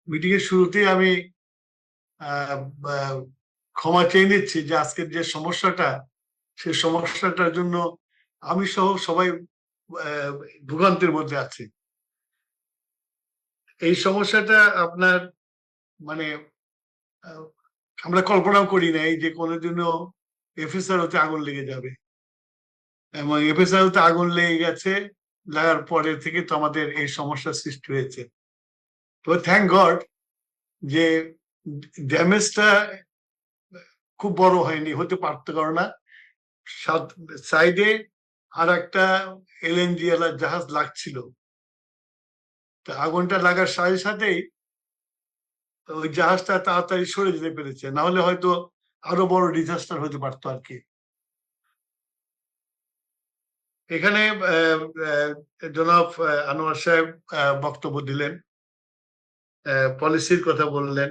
Meeting এর শুরুতেই আমি আহ, আহ, ক্ষমা চেয়ে নিচ্ছি যে আজকের যে সমস্যাটা, সেই সমস্যাটার জন্য আমি সহ সবাই আহ, ভোগান্তির মধ্যে আছে। এই সমস্যাটা আপনার মানে আহ, আমরা কল্পনাও করি নাই যে কোনোদিনও এফএসআর হতে আগুন লেগে যাবে, এবং এফএসআর হতে আগুন লেগে গেছে। লাগার পরে থেকে তো আমাদের এই সমস্যার সৃষ্টি হয়েছে। তো থ্যাংক গড যে ড্যামেজটা খুব বড় হয়নি, হতে পারতো, কারণ না সাইডে আর একটা এলএনজি জাহাজ লাগছিল। তা আগুনটা লাগার সাথে সাথেই ওই জাহাজটা তাড়াতাড়ি সরে যেতে পেরেছে, না হলে হয়তো আরো বড় ডিজাস্টার হতে পারতো আর কি। এখানে জনাব আনোয়ার সাহেব বক্তব্য দিলেন, পলিসির কথা বললেন।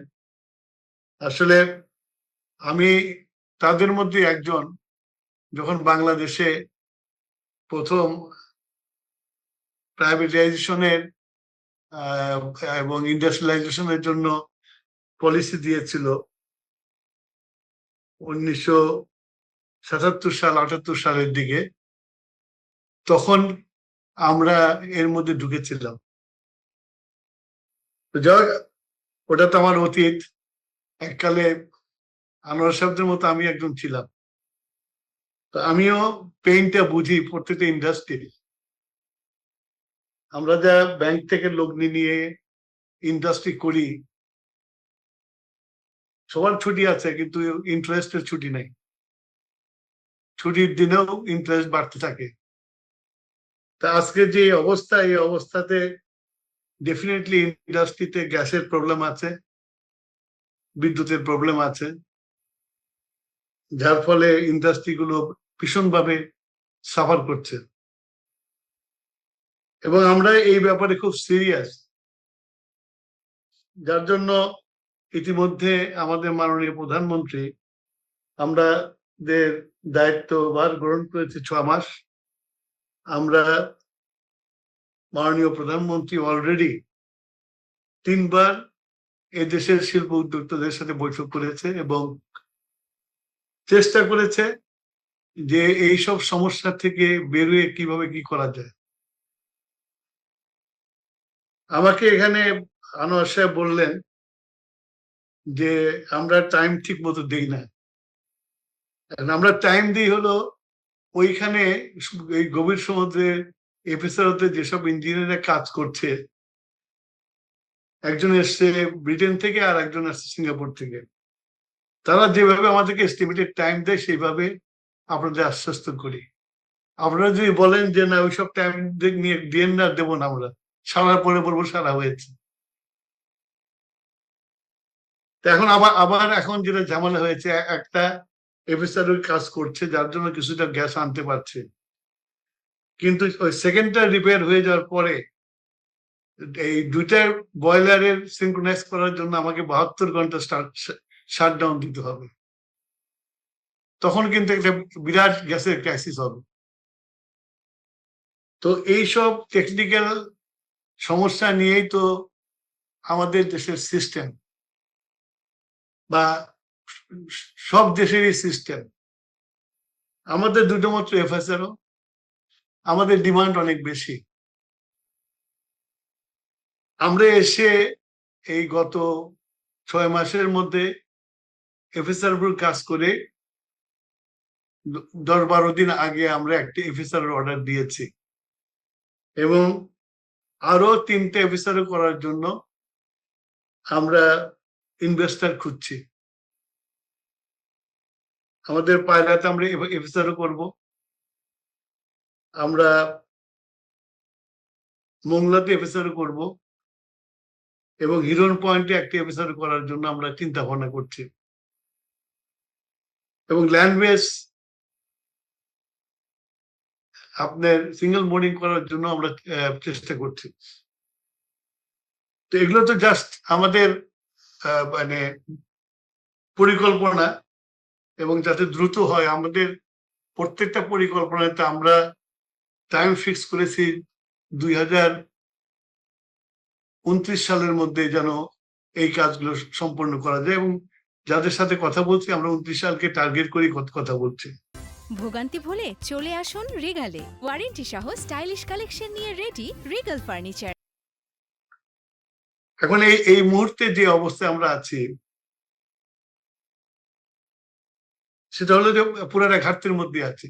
আসলে আমি তাদের মধ্যে একজন। যখন বাংলাদেশে প্রথম প্রাইভেটাইজেশনের এবং ইন্ডাস্ট্রিয়ালাইজেশনের জন্য পলিসি দিয়েছিল 1977 সাল 78 সালের দিকে, তখন আমরা এর মধ্যে ঢুকেছিলাম। যাই হোক, ওটা তো আমার অতীত। এককালে আনোয়ার সাহেবদের মতো আমি একজন ছিলাম। তো আমিও পেইনটা বুঝি প্রত্যেকটা ইন্ডাস্ট্রি। আমরা যা ব্যাংক থেকে লোক নিয়ে ইন্ডাস্ট্রি করি, সবার ছুটি আছে কিন্তু ইন্টারেস্টের ছুটি নাই। ছুটির দিনেও ইন্টারেস্ট বাড়তে থাকে। তা আজকে যে অবস্থা, এই অবস্থাতে ডেফিনেটলি ইন্ডাস্ট্রিতে গ্যাসের প্রবলেম আছে, বিদ্যুতের প্রবলেম আছে, যার ফলে ইন্ডাস্ট্রি গুলো ভীষণভাবে সাফার করছে। এবং আমরা এই ব্যাপারে খুব সিরিয়াস, যার জন্য ইতিমধ্যে আমাদের মাননীয় প্রধানমন্ত্রী আমাদের দায়িত্বভার গ্রহণ করেছে 6 মাস। আমরা মাননীয় প্রধানমন্ত্রী অলরেডি 3বার এদেশের শিল্প উদ্যোক্তাদের সাথে বৈঠক করেছে এবং চেষ্টা করেছে যে এইসব সমস্যা থেকে বেরিয়ে কিভাবে কি করা যায়। আমাকে এখানে আনোয়ার সাহেব বললেন যে আমরা টাইম ঠিক মতো দিই না। আমরা টাইম দিই হলো ওইখানে, এই গভীর সমুদ্রের এফএসআরওতে যেসব ইঞ্জিনিয়াররা কাজ করছে, একজন এসছে ব্রিটেন থেকে আর একজন আসছে সিঙ্গাপুর থেকে। তারা যেভাবে আমাদেরকে এস্টিমেটেড টাইম দেয় সেইভাবে আপনাদের আশ্বস্ত করি। আপনারা যদি বলেন যে না ওইসব টাইম নিয়ে দিয়ে না, দেবো না, আমরা সারার পরে বলবো সারা হয়েছে। এখন আবার আবার এখন যেটা ঝামেলা হয়েছে, একটা এফএসআর কাজ করছে যার জন্য কিছুটা গ্যাস আনতে পারছে, কিন্তু ওই সেকেন্ডটা রিপেয়ার হয়ে যাওয়ার পরে এই দুইটা বয়লারের সিনক্রোনাইজ করার জন্য আমাকে 72 ঘন্টা শাটডাউন দিতে হবে। তখন কিন্তু একটা বিরাট গ্যাসের ক্রাইসিস হবে। তো এইসব টেকনিক্যাল সমস্যা নিয়েই তো আমাদের দেশের সিস্টেম, বা সব দেশেরই সিস্টেম। আমাদের দুটো মাত্র এফএসআরও, আমাদের ডিমান্ড অনেক বেশি। আমরা এসে এই গত 6 মাসের মধ্যে এফএসআর কাজ করে 10-12 দিন আগে আমরা একটা এফএসআর অর্ডার দিয়েছি, এবং আরো 3টে এফএসআর করার জন্য আমরা ইনভেস্টর খুঁজছি। আমাদের পায়রাতে আমরা এফএসআর করব, আমরা মোংলাতে এফএসআর করব, এবং হিরন পয়েন্টে একটা এফএসআর করার জন্য আমরা চিন্তা ভাবনা করছি। এবং ল্যান্ড বেস আপনার সিঙ্গেল মোডিং করার জন্য আমরা চেষ্টা করছি। তো এগুলো তো জাস্ট আমাদের মানে পরিকল্পনা, এবং যাতে দ্রুত হয়। আমাদের প্রত্যেকটা পরিকল্পনাতে আমরা টাইম ফিক্স করেছি 2029 সালের মধ্যে যেন এই কাজগুলো সম্পন্ন করা যায়, এবং যাদের সাথে কথা বলছি আমরা 29 সালকে টার্গেট করি কথা বলছি। ভোগান্তি ভুলে চলে আসুন রিগালে, ওয়ারেন্টি সহ স্টাইলিশ কালেকশন নিয়ে রেডি রিগাল ফার্নিচার। এখন এই মুহূর্তে যে অবস্থায় আমরা আছি সেটা হলো যে পুরাটা ঘাটতির মধ্যে আছে।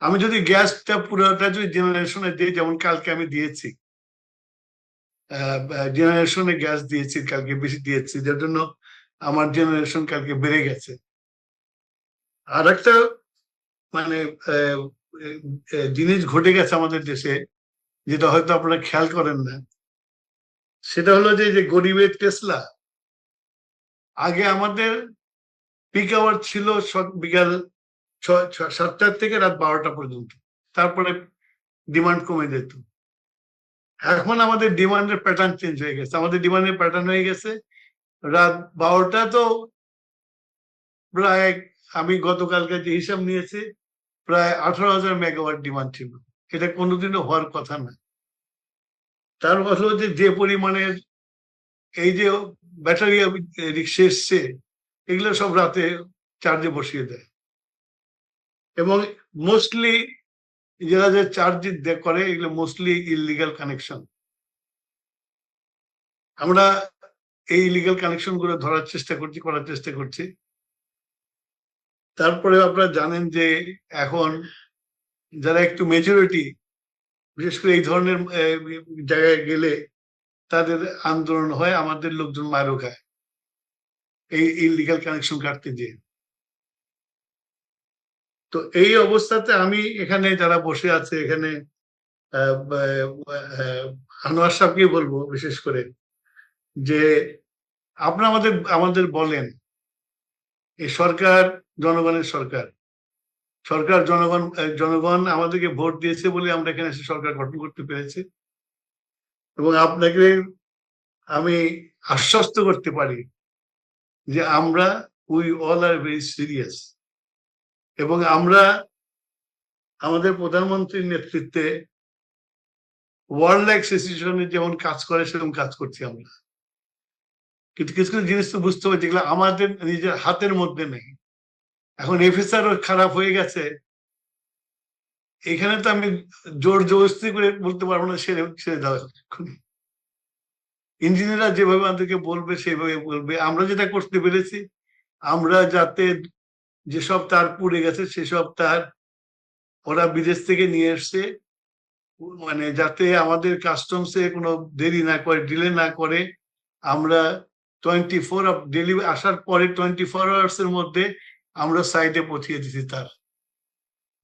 আমি যদি গ্যাসটা পুরোটা যদি জেনারেশনে দিই, যেমন কালকে আমি দিয়েছি জেনারেশনে গ্যাস দিয়েছি, কালকে বেশি দিয়েছি, যার জন্য আমার জেনারেশন কালকে বেড়ে গেছে। আর একটা মানে জিনিস ঘটে গেছে আমাদের দেশে, যেটা হয়তো আপনারা খেয়াল করেন না, সেটা হলো যে গরিবের টেসলা। আগে আমাদের পিক আওয়ার ছিল বিকাল 7টা থেকে রাত 12টা পর্যন্ত, তারপরে ডিমান্ড কমে যেত। এখন আমাদের ডিমান্ডের প্যাটার্ন চেঞ্জ হয়ে গেছে, আমাদের ডিমান্ডের প্যাটার্ন হয়ে গেছে রাত 12টা তো প্রায়, আমি গতকালকে যে হিসাব নিয়েছি প্রায় 18,000 মেগাওয়াট ডিমান্ড ছিল। এটা কোনোদিনও হওয়ার কথা না। তার হলো যে পরিমাণের এই যে ব্যাটারি রিক্সা এসছে, এগুলো সব রাতে চার্জে বসিয়ে দেয়, এবং মোস্টলি যারা যে চার্জ করে এগুলো মোস্টলি ইলিগাল কানেকশন। আমরা এই ইলিগাল কানেকশন গুলো ধরার চেষ্টা করছি, করার চেষ্টা করছি। তারপরে আপনারা জানেন যে এখন যারা একটু মেজরিটি, বিশেষ করে এই ধরনের জায়গায় গেলে তাদের আন্দোলন হয়, আমাদের লোকজন মারও খায় এই ইলিগাল কানেকশন কাটতে গিয়ে। তো এই অবস্থাতে আমি এখানে যারা বসে আছে এখানে আনোয়ার সাহেবকে বলবো বিশেষ করে, যে আপনারা আমাদের বলেন এই সরকার জনগণের সরকার, জনগণ আমাদেরকে ভোট দিয়েছে বলে আমরা এখানে এসে সরকার গঠন করতে পেরেছি, এবং আপনাকে আমি আশ্বস্ত করতে পারি যে আমরা we all are very serious, এবং আমরা আমাদের প্রধানমন্ত্রীর নেতৃত্বে ওয়ার্ল্ড অ্যাসোসিয়েশনে যেমন কাজ করে সেরকম কাজ করছি আমরা। কিন্তু কিছু কিছু জিনিস তো বুঝতে হবে যেগুলো আমাদের নিজের হাতের মধ্যে নেই। এখন এফএসআর খারাপ হয়ে গেছে, এখানে তো আমি জোর জবরদস্তি করে বলতে পারবো না ছেড়ে দেওয়া। ইঞ্জিনিয়াররা যেভাবে আমাদেরকে বলবে সেভাবে বলবে। আমরা যেটা করতে পেরেছি, আমরা যাতে যেসব তার পুড়ে গেছে সেসব তার ওরা বিদেশ থেকে নিয়ে এসছে, মানে যাতে আমাদের কাস্টমসে কোনো দেরি না করে, ডিলে না করে, আমরা 24 ডেলিভারি আসার পরে 24 আওয়ার্স এর মধ্যে আমরা সাইটে পৌঁছিয়ে দিচ্ছি। তার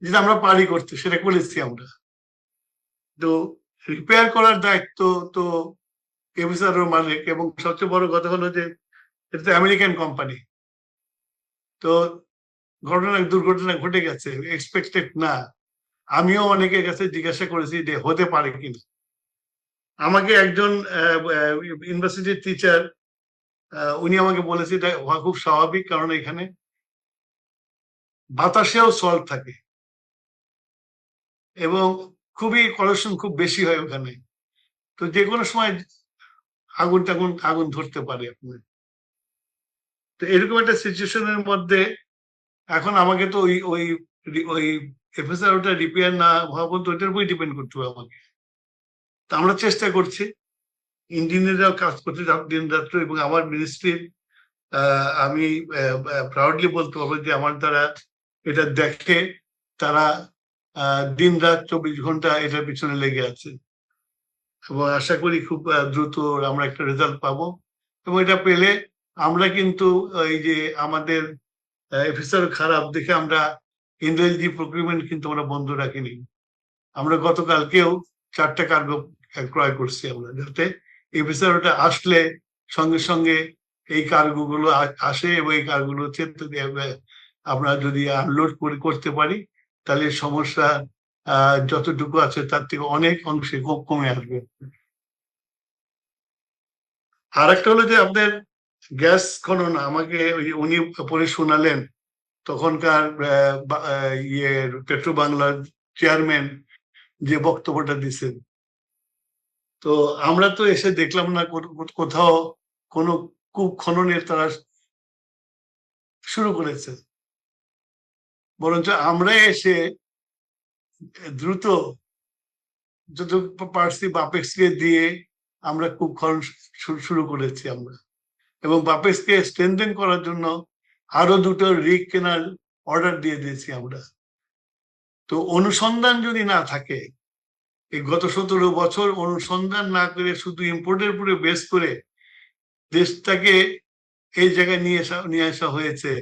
যেটা আমরা পারি করতে সেটা করেছি আমরা। তো রিপেয়ার করার দায়িত্ব তো এফএসআর মালিক, এবং সবচেয়ে বড় কথা হলো যে এটা তো আমেরিকান কোম্পানি। তো দুর্ঘটনা ঘটে গেছে, এক্সপেক্টেড না। আমিও অনেকের কাছে জিজ্ঞাসা করেছি যে হতে পারে কিনা। আমাকে একজন ইউনিভার্সিটির টিচার, উনি আমাকে বলেছে এটা হওয়া খুব স্বাভাবিক, কারণ এখানে বাতাসেও সল্ট থাকে এবং খুবই কালেকশন খুব বেশি হয় ওখানে। তো যে কোনো সময় আগুন ধরতে পারে আপনার। তো এরকম একটা সিচুয়েশনের মধ্যে এখন আমাকে তো ওই এফএসআর ওটা রিপেয়ার না হওয়া পর্যন্ত ওইটার উপরই ডিপেন্ড করতে হবে আমাকে। তো আমরা চেষ্টা করছি, ইঞ্জিনিয়াররাও কাজ করছে দিন রাত্র, এবং আমার মিনিস্ট্রির আমি প্রাউডলি বলতে পারবো যে আমার দ্বারা এটা দেখে তারা দিন রাত 24 ঘন্টা এটার পিছনে লেগে আছে, এবং আশা করি খুব দ্রুত আমরা একটা রেজাল্ট পাবো। এবং এটা পেলে আমরা কিন্তু এই যে আমাদের এফএসআর খারাপ দেখে আমরা ইন্ডাস্ট্রি প্রকিউরমেন্ট কিন্তু আমরা বন্ধ রাখিনি। আমরা গতকালকেও 4টা কার্গো ক্রয় করছি আমরা, যাতে এফএসআর ওটা আসলে সঙ্গে সঙ্গে এই কার্গো গুলো আসে, এবং এই কার্গো গুলো আমরা যদি আনলোড করতে পারি তাহলে সমস্যা যতটুকু আছে তার থেকে অনেক অংশে কমে আসবে। আর একটা হলো যে আপনাদের গ্যাস খনন, আমাকে উনি পরে শোনালেন তখনকার পেট্রো বাংলার চেয়ারম্যান যে বক্তব্যটা দিচ্ছেন, তো আমরা তো এসে দেখলাম না কোথাও কোনো কূপ খননের তারা শুরু করেছে, বরঞ্চ আমরা এসে দ্রুত যত পারছি বাপেক্সকে দিয়ে আমরা কূপ খনন শুরু করেছি আমরা, এবং বাপেক্সকে স্ট্রেনথেন করার জন্য আরো দুটো রিগ কেনার অর্ডার দিয়ে দিয়েছি আমরা। তো অনুসন্ধান যদি না থাকে, এই গত 17 বছর অনুসন্ধান না করে শুধু ইম্পোর্টের উপরে বেস করে দেশটাকে এই জায়গায় নিয়ে আসা হয়েছে,